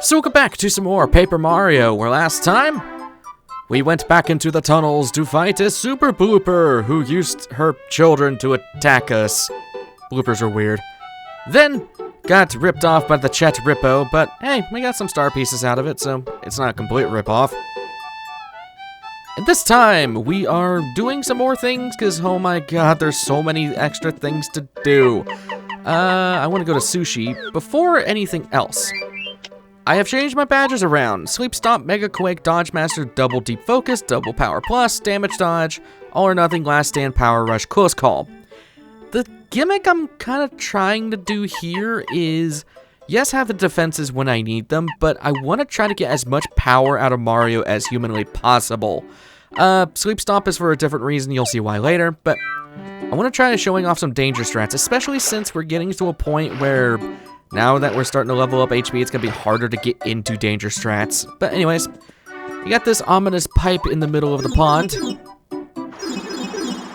So we'll back to some more Paper Mario, where last time we went back into the tunnels to fight a Super Blooper who used her children to attack us. Bloopers are weird. Then got ripped off by the Chet Rippo, but hey, we got some star pieces out of it, so it's not a complete rip-off. And this time, we are doing some more things, because oh my god, there's so many extra things to do. I want to go to Sushi. Before anything else, I have changed my badges around. Sleep Stomp, Mega Quake, Dodge Master, Double Deep Focus, Double Power Plus, Damage Dodge, All or Nothing, Last Stand, Power Rush, Close Call. The gimmick I'm kind of trying to do here is, yes, have the defenses when I need them, but I want to try to get as much power out of Mario as humanly possible. Sleep Stomp is for a different reason, you'll see why later, but I want to try showing off some danger strats, especially since we're getting to a point where now that we're starting to level up HP, it's going to be harder to get into danger strats. But anyways, you got this ominous pipe in the middle of the pond,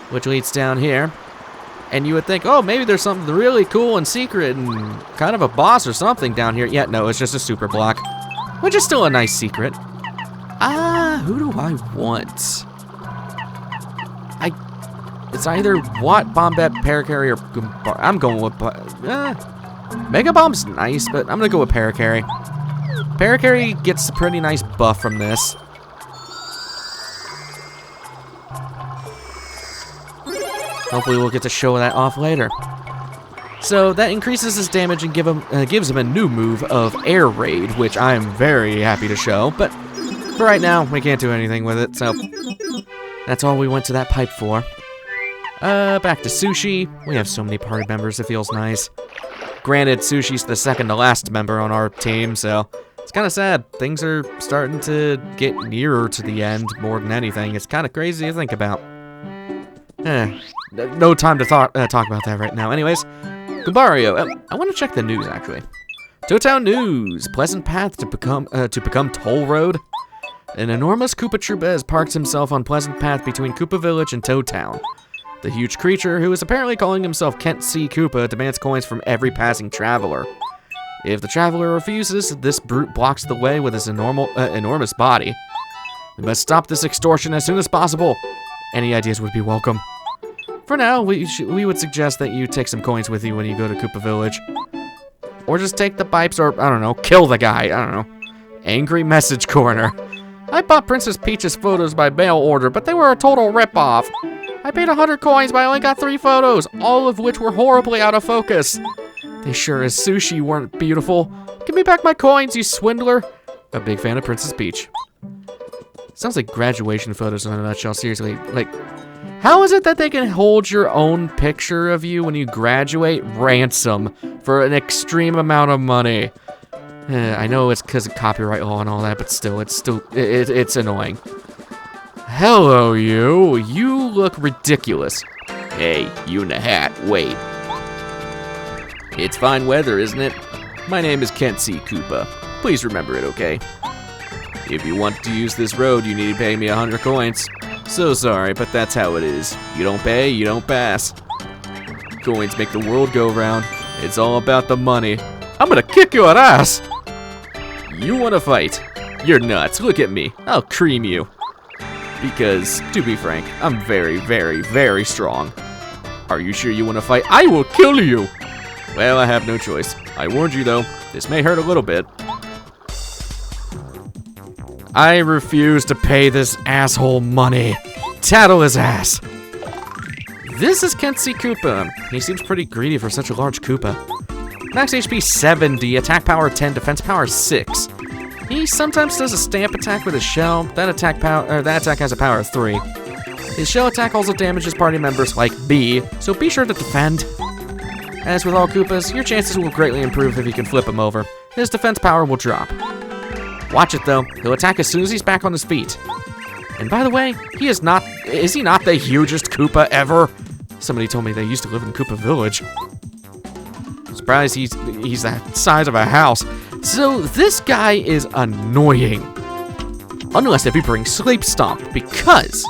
which leads down here. And you would think, oh, maybe there's something really cool and secret and kind of a boss or something down here. Yeah, no, it's just a super block, which is still a nice secret. Who do I want? It's either Watt, Bombette, Paracarry, or Goomba. I'm going with Mega Bomb's nice, but I'm gonna go with Paracarry. Paracarry gets a pretty nice buff from this. Hopefully we'll get to show that off later. So that increases his damage and gives him a new move of Air Raid, which I'm very happy to show, but for right now, we can't do anything with it, so that's all we went to that pipe for. Back to Sushi. We have so many party members, it feels nice. Granted, Sushi's the second to last member on our team, so it's kind of sad. Things are starting to get nearer to the end more than anything. It's kind of crazy to think about. No time to talk about that right now. Anyways, Goombario. I want to check the news, actually. Town News. Pleasant path to become Toll Road. An enormous Koopa Troopa has parked himself on Pleasant Path between Koopa Village and Toad Town. The huge creature, who is apparently calling himself Kent C. Koopa, demands coins from every passing traveler. If the traveler refuses, this brute blocks the way with his enormous body. We must stop this extortion as soon as possible. Any ideas would be welcome. For now, we would suggest that you take some coins with you when you go to Koopa Village. Or just take the pipes, or, I don't know, kill the guy, I don't know. Angry Message Corner. I bought Princess Peach's photos by mail order, but they were a total ripoff. I paid 100 coins, but I only got 3 photos, all of which were horribly out of focus. They sure as Sushi weren't beautiful. Give me back my coins, you swindler. A big fan of Princess Peach. Sounds like graduation photos in a nutshell, seriously. Like, how is it that they can hold your own picture of you when you graduate ransom for an extreme amount of money? I know it's because of copyright law and all that, but still, it's annoying. Hello, you. You look ridiculous. Hey, you in the hat, wait. It's fine weather, isn't it? My name is Kent C. Koopa. Please remember it, okay? If you want to use this road, you need to pay me 100 coins. So sorry, but that's how it is. You don't pay, you don't pass. Coins make the world go round. It's all about the money. I'm gonna kick your ass! You wanna fight? You're nuts, look at me. I'll cream you. Because, to be frank, I'm very, very, very strong. Are you sure you wanna fight? I will kill you! Well, I have no choice. I warned you though, this may hurt a little bit. I refuse to pay this asshole money. Tattle his ass. This is Kent C. Koopa. He seems pretty greedy for such a large Koopa. Max HP 70, attack power 10, defense power 6. He sometimes does a stamp attack with his shell. That attack has a power of 3. His shell attack also damages party members like B, so be sure to defend. As with all Koopas, your chances will greatly improve if you can flip him over. His defense power will drop. Watch it though, he'll attack as soon as he's back on his feet. And by the way, is he not the hugest Koopa ever? Somebody told me they used to live in Koopa Village. Surprised he's the size of a house. So this guy is annoying. Unless if he brings Sleep Stomp, because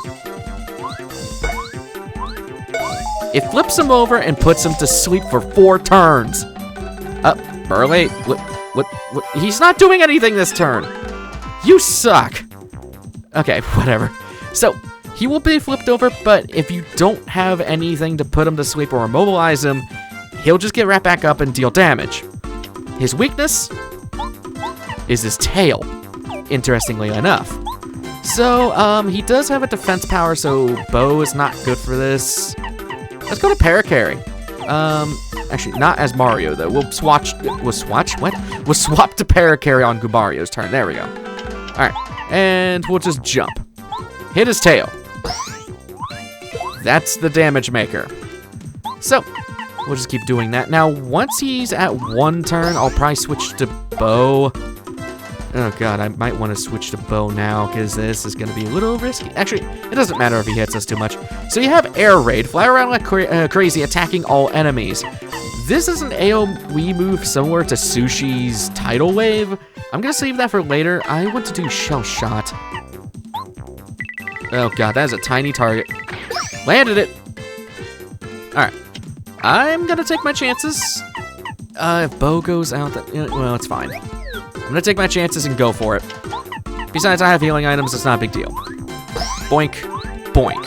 it flips him over and puts him to sleep for 4 turns. Burley, What? He's not doing anything this turn. You suck. Okay, whatever. So, he will be flipped over, but if you don't have anything to put him to sleep or immobilize him, he'll just get right back up and deal damage. His weakness is his tail, interestingly enough. So, he does have a defense power, so Bo is not good for this. Let's go to Paracarry. Actually, not as Mario, though. We'll swap to Paracarry on Goombario's turn. There we go. Alright, and we'll just jump. Hit his tail. That's the damage maker. So, we'll just keep doing that. Now, once he's at 1 turn, I'll probably switch to Bo. Oh god, I might want to switch to Bo now, because this is going to be a little risky. Actually, it doesn't matter if he hits us too much. So you have Air Raid, fly around like crazy, attacking all enemies. This is an AoE move similar to Sushi's Tidal Wave. I'm going to save that for later. I want to do Shell Shot. Oh god, that is a tiny target. Landed it. Alright. I'm going to take my chances. If Bo goes out, well, it's fine. I'm gonna take my chances and go for it. Besides, I have healing items, it's not a big deal. Boink, boink.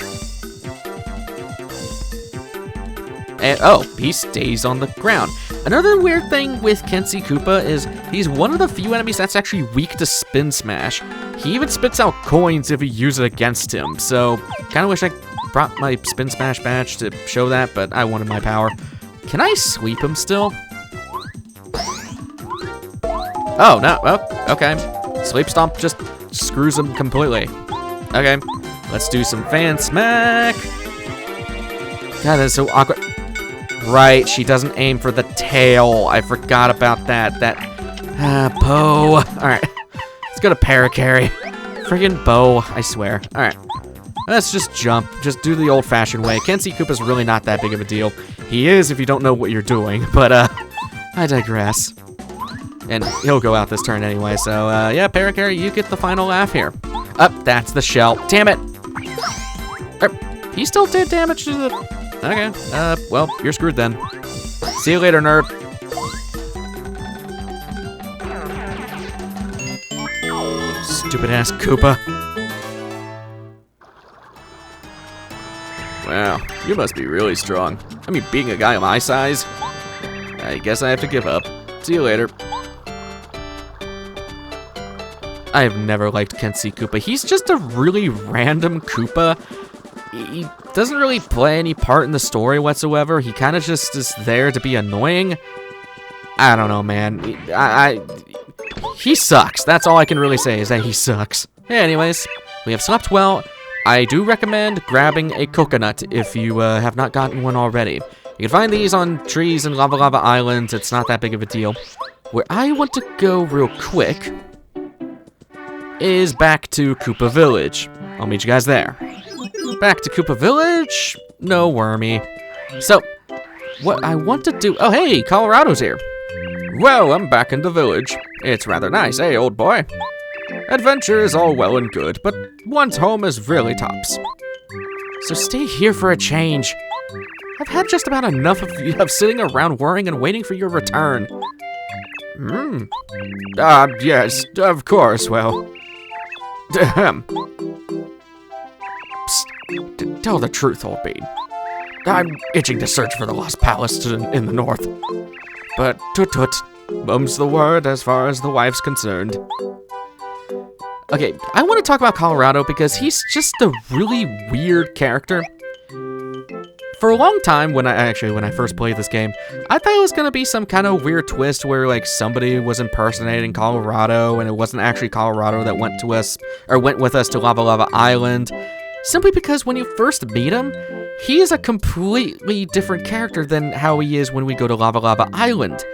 And, oh, he stays on the ground. Another weird thing with Kenshi Koopa is he's one of the few enemies that's actually weak to Spin Smash. He even spits out coins if you use it against him, so kinda wish I brought my Spin Smash badge to show that, but I wanted my power. Can I sweep him still? Oh, no. Oh, okay. Sleep Stomp just screws him completely. Okay. Let's do some Fan Smack. God, that's so awkward. Right, she doesn't aim for the tail. I forgot about that. Bo. Alright. Let's go to Paracarry. Friggin' Bo, I swear. Alright. Let's just jump. Just do the old-fashioned way. Kenshi Koopa's really not that big of a deal. He is if you don't know what you're doing, but, I digress. And he'll go out this turn anyway, so, yeah, Paracarry, you get the final laugh here. That's the shell. Damn it! He still did damage to the... Okay, well, you're screwed then. See you later, nerd. Stupid-ass Koopa. Wow, you must be really strong. I mean, being a guy my size, I guess I have to give up. See you later. I have never liked Kenshi Koopa. He's just a really random Koopa. He doesn't really play any part in the story whatsoever. He kind of just is there to be annoying. I don't know, man. He sucks. That's all I can really say is that he sucks. Anyways, we have slept well. I do recommend grabbing a coconut if you have not gotten one already. You can find these on trees in Lavalava Island. It's not that big of a deal. Where I want to go real quick is back to Koopa Village. I'll meet you guys there. Back to Koopa Village? No wormy. So, what I want to do... Oh, hey, Colorado's here. Well, I'm back in the village. It's rather nice, eh, old boy? Adventure is all well and good, but one's home is really tops. So stay here for a change. I've had just about enough of sitting around worrying and waiting for your return. Yes, of course, well... Ahem. Psst, tell the truth, old bean. I'm itching to search for the lost palace in the north. But tut-tut, mum's the word as far as the wife's concerned. Okay, I want to talk about Colorado because he's just a really weird character. For a long time, when I first played this game, I thought it was going to be some kind of weird twist where, like, somebody was impersonating Colorado, and it wasn't actually Colorado that went with us to Lavalava Island. Simply because when you first meet him, he is a completely different character than how he is when we go to Lavalava Island.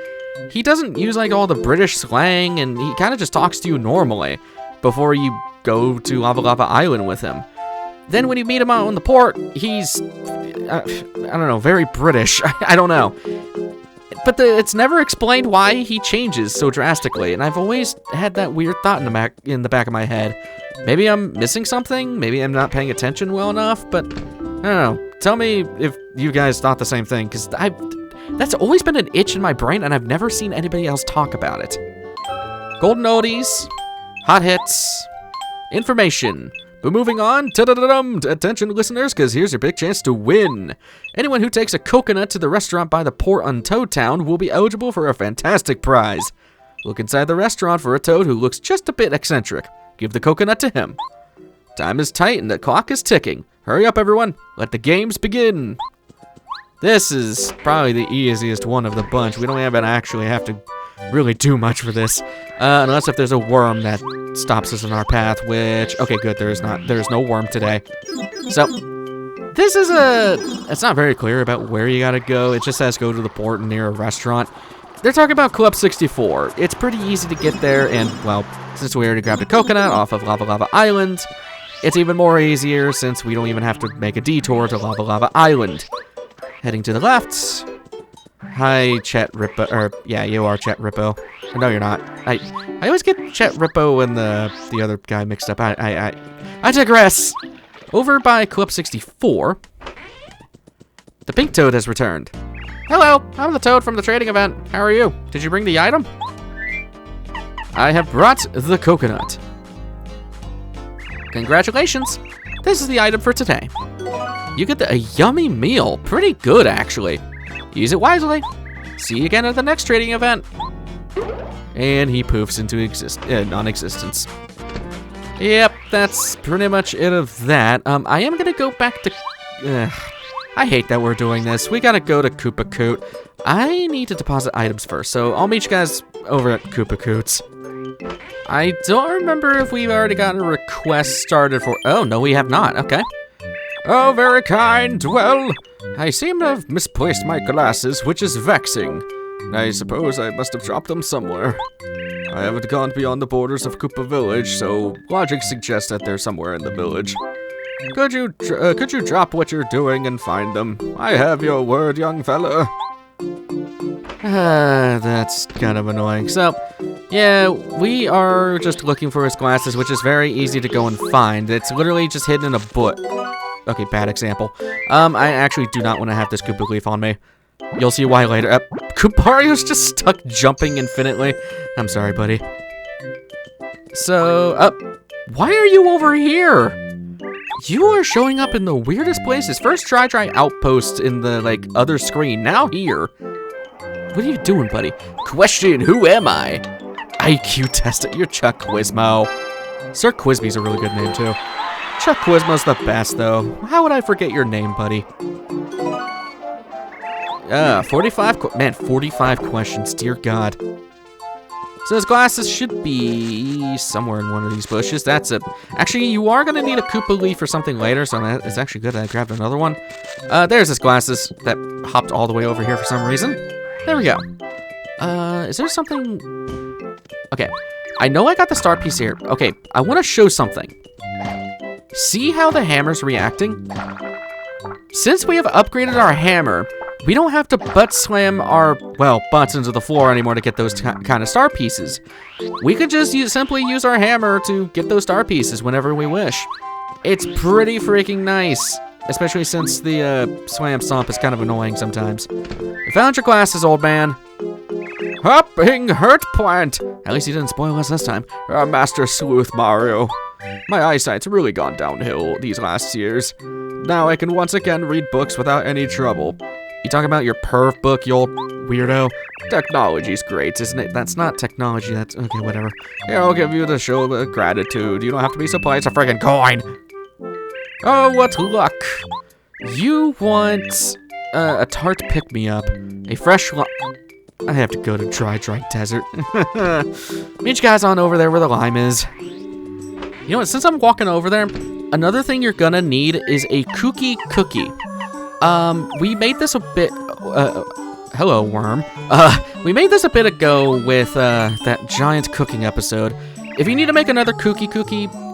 He doesn't use, like, all the British slang, and he kind of just talks to you normally before you go to Lavalava Island with him. Then when you meet him out on the port, he's, I don't know, very British. I don't know. But it's never explained why he changes so drastically, and I've always had that weird thought in the back of my head. Maybe I'm missing something, maybe I'm not paying attention well enough, but I don't know. Tell me if you guys thought the same thing, because that's always been an itch in my brain, and I've never seen anybody else talk about it. golden oldies, hot hits, information. But moving on, attention listeners, because here's your big chance to win. Anyone who takes a coconut to the restaurant by the port on Toad Town will be eligible for a fantastic prize. Look inside the restaurant for a toad who looks just a bit eccentric. Give the coconut to him. Time is tight and the clock is ticking. Hurry up, everyone. Let the games begin. This is probably the easiest one of the bunch. We don't even actually have to really do much for this. Unless if there's a worm that stops us in our path, which... Okay, good, there's no worm today. So, this is it's not very clear about where you gotta go. It just says go to the port near a restaurant. They're talking about Club 64. It's pretty easy to get there, and, well, since we already grabbed a coconut off of Lavalava Island, it's even more easier since we don't even have to make a detour to Lavalava Island. Heading to the left. Hi, Chet Rippo. Or, yeah, you are Chet Rippo. No, you're not. I always get Chet Rippo and the other guy mixed up. I digress. Over by Club 64, the pink toad has returned. Hello, I'm the toad from the trading event. How are you? Did you bring the item? I have brought the coconut. Congratulations. This is the item for today. You get a yummy meal. Pretty good, actually. Use it wisely. See you again at the next trading event. And he poofs into non-existence. Yep, that's pretty much it of that. I am gonna go back to... I hate that we're doing this. We gotta go to Koopa Coot. I need to deposit items first, so I'll meet you guys over at Koopa Coots. I don't remember if we've already gotten a request started for... Oh, no, we have not. Okay. Oh, very kind. Well, I seem to have misplaced my glasses, which is vexing. I suppose I must have dropped them somewhere. I haven't gone beyond the borders of Koopa Village, so logic suggests that they're somewhere in the village. Could you drop what you're doing and find them? I have your word, young fella. That's kind of annoying. So, yeah, we are just looking for his glasses, which is very easy to go and find. It's literally just hidden in a butt. Okay, bad example. I actually do not want to have this Koopa leaf on me. You'll see why later. Koopario's just stuck jumping infinitely. I'm sorry, buddy. So, why are you over here? You are showing up in the weirdest places. First, Dry Outpost in the, other screen. Now here. What are you doing, buddy? Question, who am I? IQ test it. You're Chuck Quizmo. Sir Quizby's a really good name, too. Chuck Quizmo's the best, though. How would I forget your name, buddy? 45 questions, dear God. So his glasses should be somewhere in one of these bushes. That's it. Actually, you are going to need a Koopa leaf or something later, so it's actually good that I grabbed another one. There's his glasses that hopped all the way over here for some reason. There we go. Is there something... Okay, I know I got the star piece here. Okay, I want to show something. See how the hammer's reacting? Since we have upgraded our hammer, we don't have to butt slam our, butts into the floor anymore to get those kind of star pieces. We could just simply use our hammer to get those star pieces whenever we wish. It's pretty freaking nice, especially since the slam stomp is kind of annoying sometimes. I found your glasses, old man. Hopping hurt plant. At least he didn't spoil us this time. Master Sleuth Mario. My eyesight's really gone downhill these last years. Now I can once again read books without any trouble. You talking about your perv book, you old weirdo? Technology's great, isn't it? That's not technology, that's... Okay, whatever. Here, I'll give you the show of gratitude. You don't have to be so polite, it's a friggin' coin! Oh, what luck! You want... a tart pick-me-up. A fresh I have to go to dry desert. Meet you guys on over there where the lime is. You know what, since I'm walking over there, another thing you're gonna need is a cookie. We made this a bit, hello, worm. We made this a bit ago with, that giant cooking episode. If you need to make another cookie,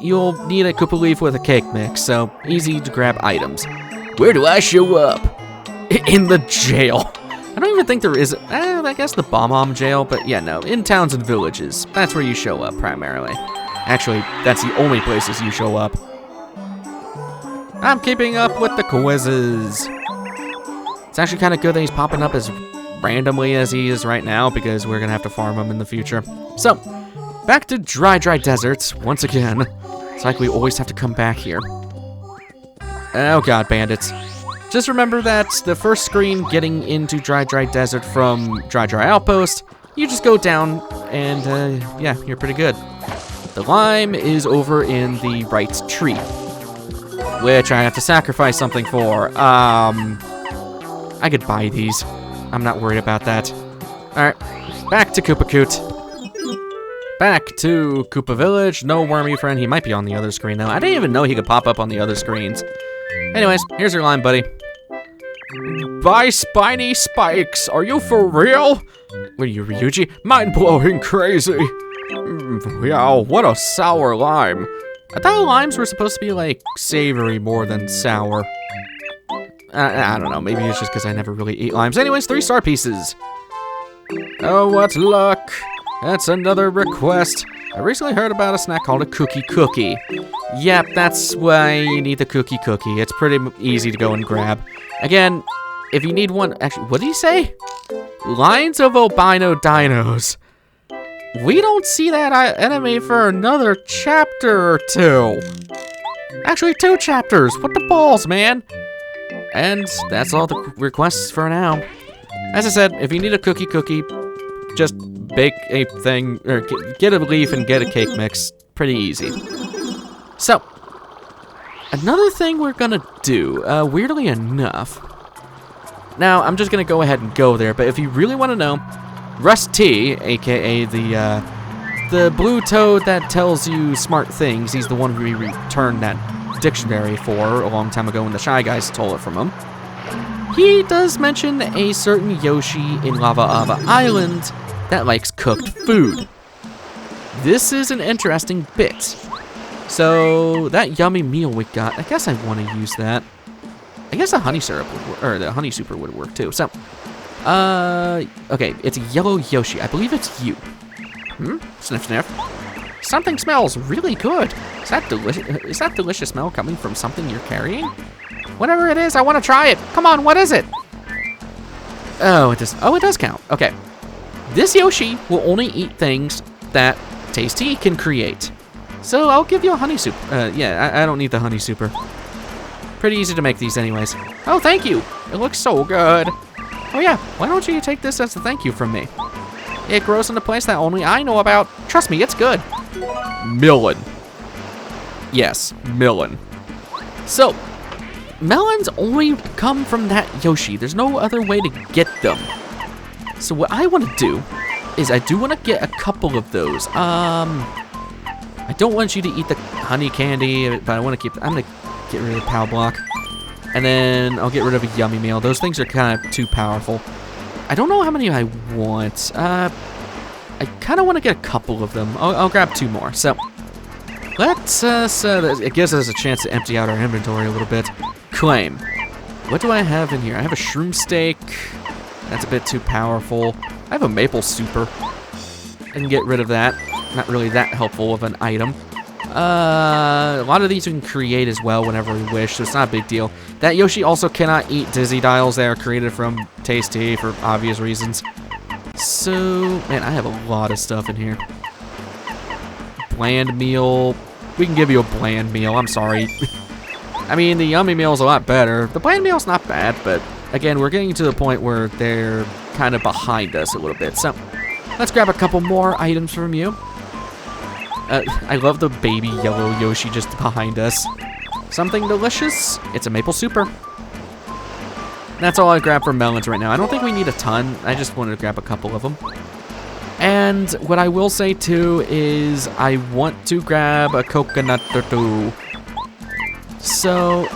you'll need a Koopa leaf with a cake mix, so easy to grab items. Where do I show up? In the jail. I don't even think there is, I guess the Bomb jail, but yeah, no, in towns and villages. That's where you show up, primarily. Actually, that's the only places you show up. I'm keeping up with the quizzes. It's actually kind of good that he's popping up as randomly as he is right now because we're going to have to farm him in the future. So, back to dry deserts once again. It's like we always have to come back here. Oh god, bandits. Just remember that the first screen getting into dry desert from dry outpost, you just go down and yeah, you're pretty good. The lime is over in the right tree, which I have to sacrifice something for. I could buy these. I'm not worried about that. Alright, back to Koopa Coot. Back to Koopa Village. No wormy friend. He might be on the other screen now. I didn't even know he could pop up on the other screens. Anyways, here's your line, buddy. Bye, spiny spikes. Are you for real? What are you, Ryuji? Mind-blowing crazy. Yeah, what a sour lime. I thought limes were supposed to be, like, savory more than sour. I don't know. Maybe it's just because I never really eat limes. Anyways, 3-star pieces. Oh, what luck. That's another request. I recently heard about a snack called a cookie. Yep, that's why you need the cookie. It's pretty easy to go and grab. Again, if you need one... Actually, what did he say? Lines of albino dinos. We don't see that enemy for another chapter or 2. Actually, 2 chapters. What the balls, man? And that's all the requests for now. As I said, if you need a cookie, just bake a thing, or get a leaf and get a cake mix. Pretty easy. So, another thing we're gonna do, weirdly enough. Now, I'm just gonna go ahead and go there, but if you really want to know, Rusty, aka the blue toad that tells you smart things, he's the one who we returned that dictionary for a long time ago when the Shy Guys stole it from him. He does mention a certain Yoshi in Lavalava Island that likes cooked food. This is an interesting bit. So, that yummy meal we got, I guess I want to use that. I guess the honey syrup would work, or the honey super would work too. So, okay, it's a yellow Yoshi. I believe it's you. Sniff. Something smells really good. Is that delicious smell coming from something you're carrying? Whatever it is, I want to try it. Come on, what is it? Oh, it does count. Okay. This Yoshi will only eat things that Tasty can create. So I'll give you a honey soup. Yeah, I don't need the honey super. Pretty easy to make these anyways. Oh, thank you. It looks so good. Oh yeah, why don't you take this as a thank you from me? It grows in a place that only I know about. Trust me, it's good. Melon. Yes, melon. So, melons only come from that Yoshi. There's no other way to get them. So what I want to do is I do want to get a couple of those. I don't want you to eat the honey candy, but I want to keep... I'm going to get rid of the POW block. And then I'll get rid of a yummy meal. Those things are kind of too powerful. I don't know how many I want. I kind of want to get a couple of them. I'll grab 2 more. So, let's... it gives us a chance to empty out our inventory a little bit. Claim. What do I have in here? I have a shroom steak. That's a bit too powerful. I have a maple super. I can get rid of that. Not really that helpful of an item. A lot of these we can create as well whenever we wish, so it's not a big deal. That Yoshi also cannot eat Dizzy Dials that are created from Tasty for obvious reasons. So, man, I have a lot of stuff in here. Bland meal. We can give you a bland meal, I'm sorry. I mean, the yummy meal is a lot better. The bland meal's not bad, but again, we're getting to the point where they're kind of behind us a little bit. So, let's grab a couple more items from you. I love the baby yellow Yoshi just behind us. Something delicious? It's a maple super. That's all I grab for melons right now. I don't think we need a ton. I just wanted to grab a couple of them. And what I will say too is I want to grab a coconut or 2. So,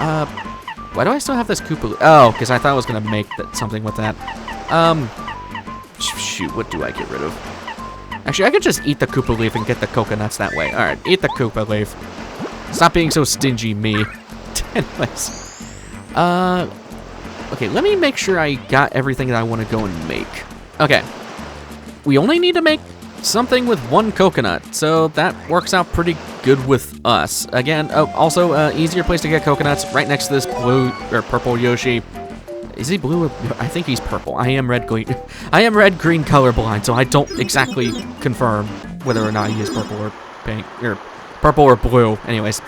why do I still have this Koopa? Oh, because I thought I was going to make something with that. Shoot, what do I get rid of? Actually, I could just eat the Koopa leaf and get the coconuts that way. Alright, eat the Koopa leaf. Stop being so stingy, me. Anyways. Okay, let me make sure I got everything that I want to go and make. Okay. We only need to make something with 1 coconut, so that works out pretty good with us. Again, also, easier place to get coconuts, right next to this blue, or purple Yoshi. Is he blue or... I think he's purple. I am red, green colorblind, so I don't exactly confirm. whether or not he is purple or pink, or purple or blue. Anyways,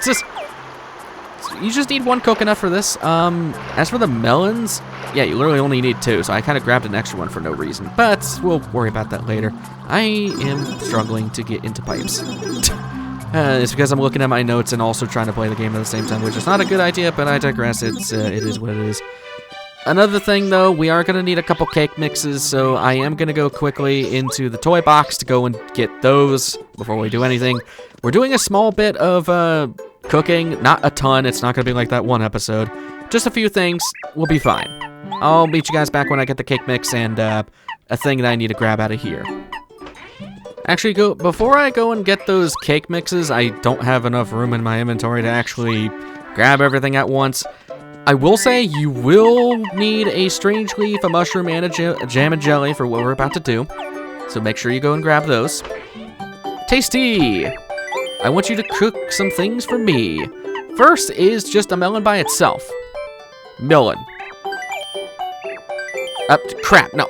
you just need 1 coconut for this. As for the melons, yeah, you literally only need 2, so I kind of grabbed an extra one for no reason, but we'll worry about that later. I am struggling to get into pipes. It's because I'm looking at my notes and also trying to play the game at the same time, which is not a good idea, but I digress. It is what it is. Another thing, though, we are going to need a couple cake mixes, so I am going to go quickly into the toy box to go and get those before we do anything. We're doing a small bit of cooking, not a ton. It's not going to be like that one episode. Just a few things. We'll be fine. I'll meet you guys back when I get the cake mix and a thing that I need to grab out of here. Actually, before I go and get those cake mixes, I don't have enough room in my inventory to actually grab everything at once. I will say you will need a strange leaf, a mushroom, and a jam and jelly for what we're about to do. So make sure you go and grab those. Tasty! I want you to cook some things for me. First is just a melon by itself. Melon. Crap, no.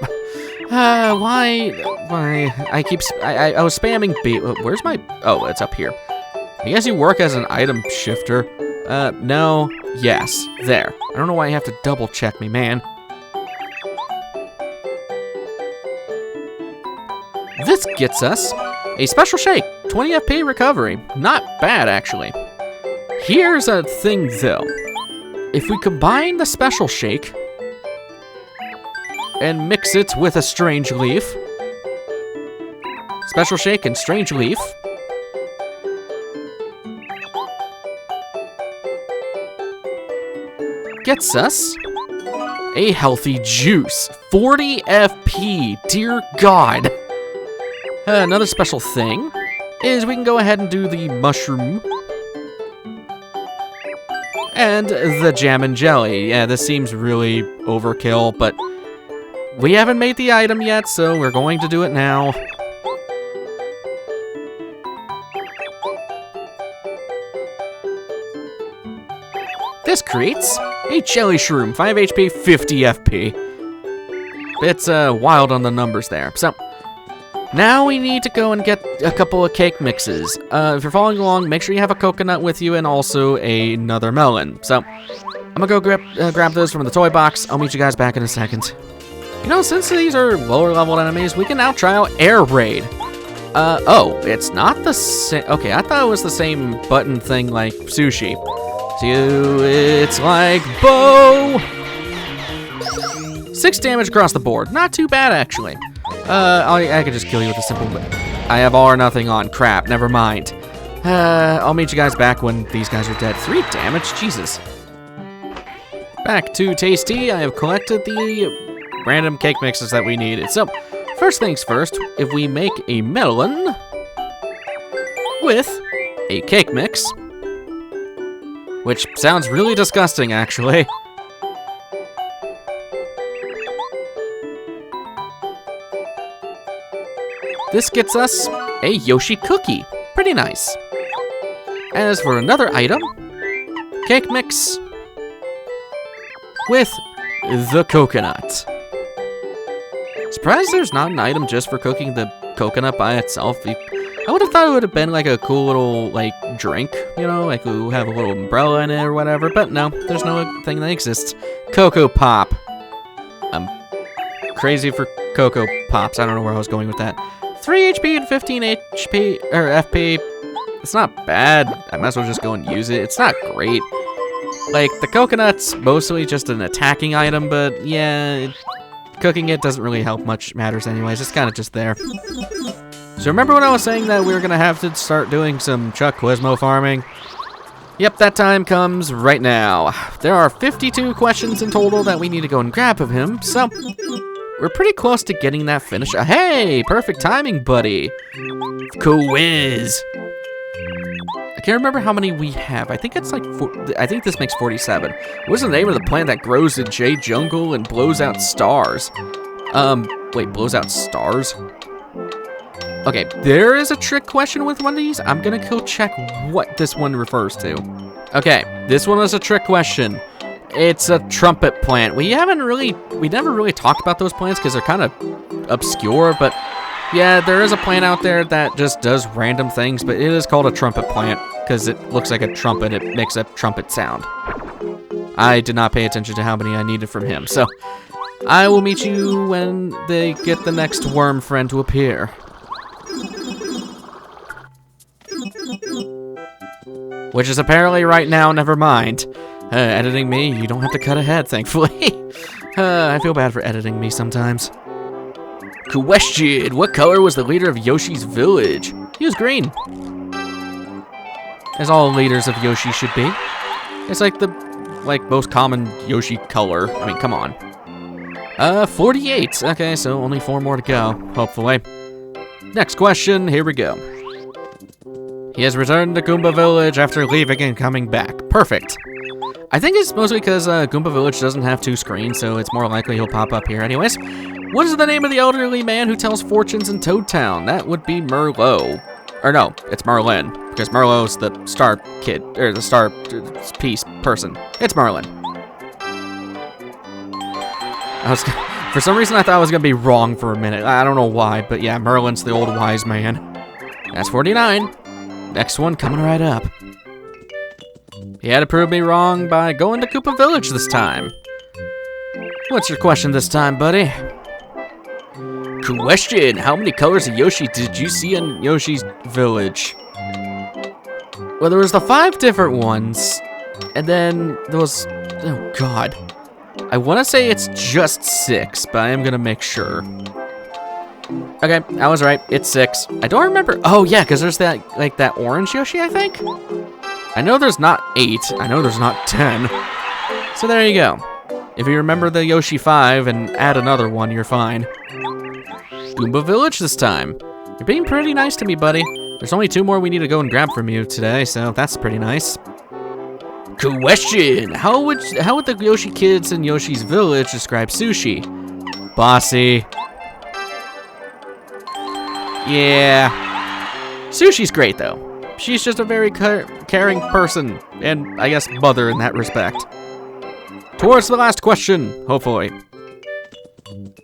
Why? I was spamming B. Where's my... Oh, it's up here. I guess you work as an item shifter. No. Yes. There. I don't know why you have to double check me, man. This gets us a special shake. 20 FP recovery. Not bad, actually. Here's a thing, though. If we combine the special shake and mix it with a strange leaf. Special shake and strange leaf. Gets us a healthy juice. 40 FP. Dear God. Another special thing is we can go ahead and do the mushroom and the jam and jelly. Yeah, this seems really overkill, but we haven't made the item yet, so we're going to do it now. This creates a jelly shroom, 5 HP, 50 FP. It's wild on the numbers there. So now we need to go and get a couple of cake mixes. If you're following along, make sure you have a coconut with you and also another melon. So I'm gonna go grab those from the toy box. I'll meet you guys back in a second. You know, since these are lower level enemies, we can now try out Air Raid. Oh, it's not the same. Okay, I thought it was the same button thing like sushi. So it's like bow. 6 damage across the board. Not too bad, actually. I could just kill you with a simple... I have all or nothing on. Crap, never mind. I'll meet you guys back when these guys are dead. 3 damage? Jesus. Back to Tasty. I have collected the random cake mixes that we needed. So, first things first, if we make a melon with a cake mix, which sounds really disgusting, actually. This gets us a Yoshi cookie. Pretty nice. As for another item, cake mix with the coconut. Surprised there's not an item just for cooking the coconut by itself. I would have thought it would have been like a cool little like drink, you know, like we have a little umbrella in it or whatever, but no, there's no thing that exists. Cocoa Pop. I'm crazy for Cocoa Pops. I don't know where I was going with that. 3 HP and 15 HP, or FP. It's not bad. I might as well just go and use it. It's not great. Like, the coconut's mostly just an attacking item, but yeah, cooking it doesn't really help much matters anyways. It's kind of just there. So remember when I was saying that we were going to have to start doing some Chuck Quizmo farming? Yep, that time comes right now. There are 52 questions in total that we need to go and grab of him, so we're pretty close to getting that finished. Hey, perfect timing, buddy. Quiz. I can't remember how many we have. I think it's like, I think this makes 47. What's the name of the plant that grows in Jade Jungle and blows out stars? Wait, blows out stars? Okay, there is a trick question with one of these. I'm gonna go check what this one refers to. Okay, this one is a trick question. It's a trumpet plant. We never really talked about those plants because they're kind of obscure, but Yeah, there is a plant out there that just does random things, but it is called a trumpet plant because it looks like a trumpet. It makes a trumpet sound. I did not pay attention to how many I needed from him, so I will meet you when they get the next worm friend to appear. Which is apparently right now, never mind. Editing me, you don't have to cut ahead, thankfully. I feel bad for editing me sometimes. Question, what color was the leader of Yoshi's village? He was green. As all leaders of Yoshi should be. It's like the most common Yoshi color. I mean, come on. 48. Okay, so only 4 more to go, hopefully. Next question, here we go. He has returned to Koopa Village after leaving and coming back. Perfect. I think it's mostly because Koopa Village doesn't have 2 screens, so it's more likely he'll pop up here anyways. What is the name of the elderly man who tells fortunes in Toad Town? That would be Merlot. Or no, it's Merlin, because Merlot's the star kid, or the star piece person. It's Merlin. For some reason I thought I was going to be wrong for a minute. I don't know why, but yeah, Merlin's the old wise man. That's 49. Next one coming right up. He had to prove me wrong by going to Koopa Village this time. What's your question this time, buddy? Question, how many colors of Yoshi did you see in Yoshi's village? Well, there was the 5 different ones, and then there was, oh god. I want to say it's just 6, but I am going to make sure. Okay, I was right. It's 6. I don't remember. Oh, yeah, because there's that, that orange Yoshi, I think? I know there's not 8. I know there's not 10. So there you go. If you remember the Yoshi 5 and add another one, you're fine. Goomba Village this time. You're being pretty nice to me, buddy. There's only 2 more we need to go and grab from you today, so that's pretty nice. Question! How would the Yoshi kids in Yoshi's village describe sushi? Bossy. Yeah. Sushi's great, though. She's just a very caring person, and I guess mother in that respect. Towards the last question, hopefully.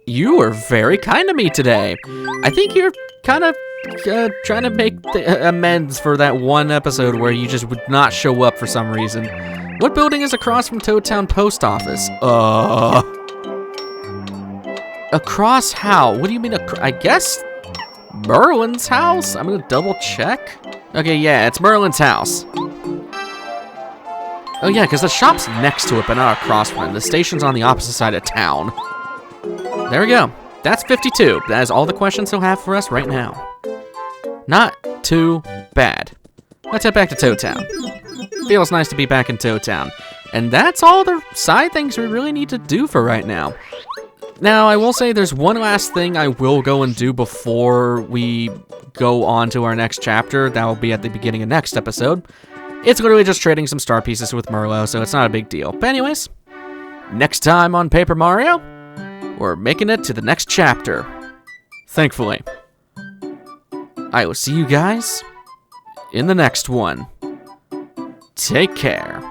You were very kind to me today. I think you're kind of trying to make amends for that one episode where you just would not show up for some reason. What building is across from Toad Town Post Office? Across how? What do you mean I guess Merlin's house? I'm gonna double check. Okay, yeah, it's Merlin's house. Oh yeah, because the shop's next to it, but not across from it. The station's on the opposite side of town. There we go. That's 52. That is all the questions he'll have for us right now. Not too bad. Let's head back to Toad Town. Feels nice to be back in Toad Town. And that's all the side things we really need to do for right now. Now, I will say there's one last thing I will go and do before we go on to our next chapter. That will be at the beginning of next episode. It's literally just trading some star pieces with Merlot, so it's not a big deal. But anyways, next time on Paper Mario, we're making it to the next chapter. Thankfully. I will see you guys in the next one. Take care.